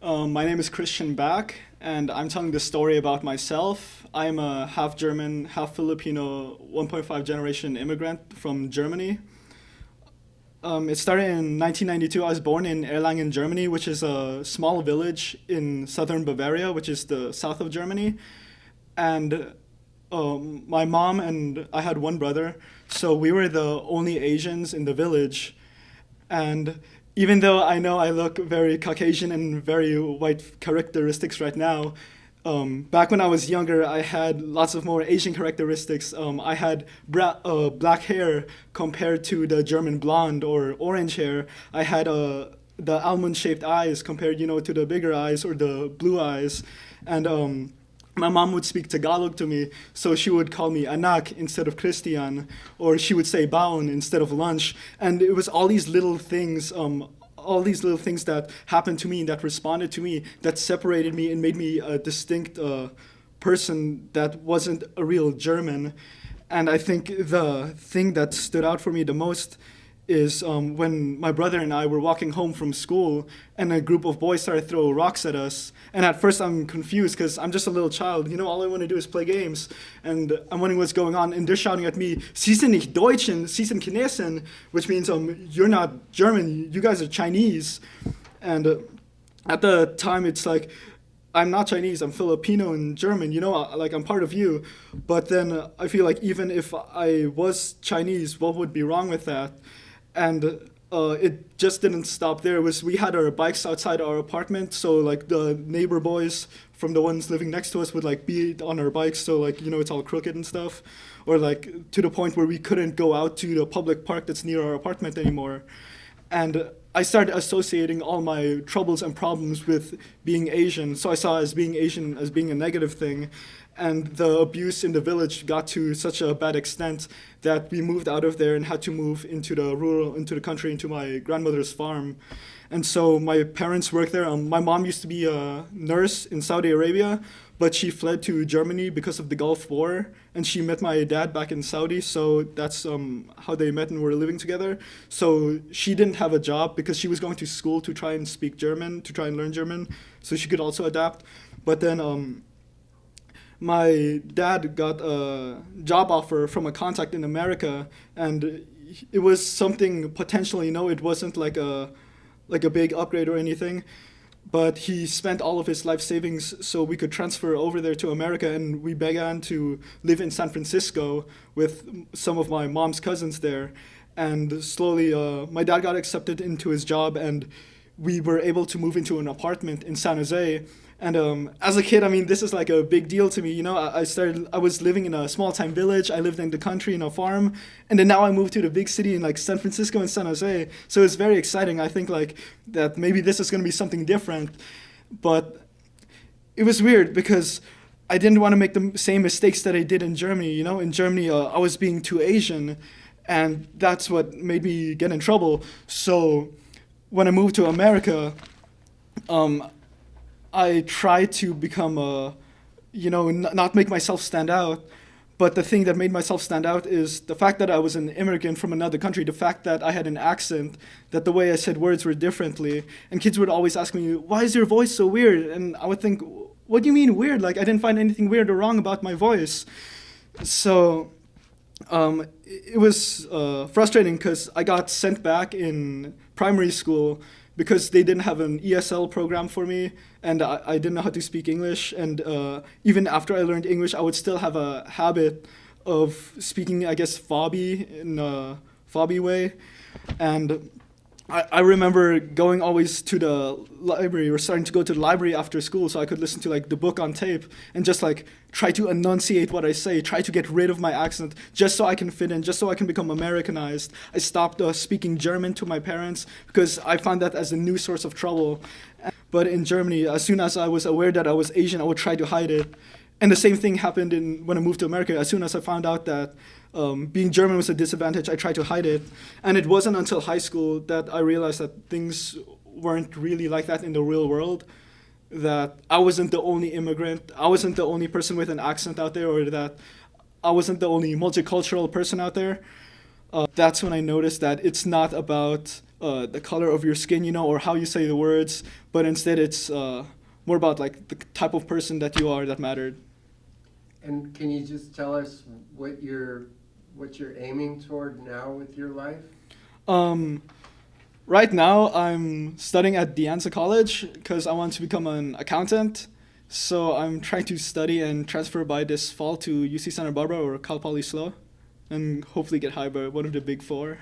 My name is Christian Back, and I'm telling the story about myself. I'm a half German, half Filipino, 1.5 generation immigrant from Germany. It started in 1992. I was born in Erlangen, Germany, which is a small village in southern Bavaria, which is the south of Germany. And my mom and I had one brother, so we were the only Asians in the village. And even though I know I look very Caucasian and very white characteristics right now, back when I was younger, I had lots of more Asian characteristics. I had black hair compared to the German blonde or orange hair. I had the almond-shaped eyes compared, to the bigger eyes or the blue eyes. And my mom would speak Tagalog to me, so she would call me anak instead of Christian, or she would say baon instead of lunch. And it was all these little things that happened to me and that responded to me that separated me and made me a distinct person that wasn't a real German. And I think the thing that stood out for me the most is when my brother and I were walking home from school and a group of boys started throwing rocks at us. And at first I'm confused because I'm just a little child. All I want to do is play games. And I'm wondering what's going on. And they're shouting at me, Sie sind nicht Deutschen, Sie sind Chinesen, which means you're not German, you guys are Chinese. And at the time it's like, I'm not Chinese, I'm Filipino and German, like I'm part of you. But then I feel like even if I was Chinese, what would be wrong with that? And it just didn't stop there. We had our bikes outside our apartment, so like the neighbor boys from the ones living next to us would like be on our bikes, so like it's all crooked and stuff, or like to the point where we couldn't go out to the public park that's near our apartment anymore. And I started associating all my troubles and problems with being Asian. So I saw as being Asian as being a negative thing. And the abuse in the village got to such a bad extent that we moved out of there and had to move into the country, into my grandmother's farm. And so my parents worked there. My mom used to be a nurse in Saudi Arabia, but she fled to Germany because of the Gulf War, and she met my dad back in Saudi, so that's how they met and were living together. So she didn't have a job because she was going to school to try and speak German, to try and learn German, so she could also adapt. But then my dad got a job offer from a contact in America, and it was something potential, it wasn't like a big upgrade or anything. But he spent all of his life savings so we could transfer over there to America, and we began to live in San Francisco with some of my mom's cousins there. And slowly, my dad got accepted into his job, and we were able to move into an apartment in San Jose. And as a kid, this is like a big deal to me. I was living in a small time village. I lived in the country in a farm. And then now I moved to the big city in like San Francisco and San Jose. So it's very exciting. I think like that maybe this is going to be something different. But it was weird because I didn't want to make the same mistakes that I did in Germany. In Germany, I was being too Asian. And that's what made me get in trouble. So when I moved to America, I tried to become not make myself stand out. But the thing that made myself stand out is the fact that I was an immigrant from another country, the fact that I had an accent, that the way I said words were differently. And kids would always ask me, why is your voice so weird? And I would think, what do you mean weird? Like, I didn't find anything weird or wrong about my voice. So it was frustrating because I got sent back in primary school because they didn't have an ESL program for me, and I didn't know how to speak English. And even after I learned English, I would still have a habit of speaking, I guess, Fabi in a Fabi way. And I remember going always to the library or starting to go to the library after school so I could listen to like the book on tape and just like try to enunciate what I say, try to get rid of my accent just so I can fit in, just so I can become Americanized. I stopped speaking German to my parents because I found that as a new source of trouble. But in Germany, as soon as I was aware that I was Asian, I would try to hide it. And the same thing happened when I moved to America. As soon as I found out that being German was a disadvantage, I tried to hide it. And it wasn't until high school that I realized that things weren't really like that in the real world, that I wasn't the only immigrant, I wasn't the only person with an accent out there, or that I wasn't the only multicultural person out there. That's when I noticed that it's not about the color of your skin, or how you say the words, but instead it's more about like the type of person that you are that mattered. And can you just tell us what you're aiming toward now with your life? Right now, I'm studying at De Anza College because I want to become an accountant. So I'm trying to study and transfer by this fall to UC Santa Barbara or Cal Poly SLO, and hopefully get hired by one of the big four.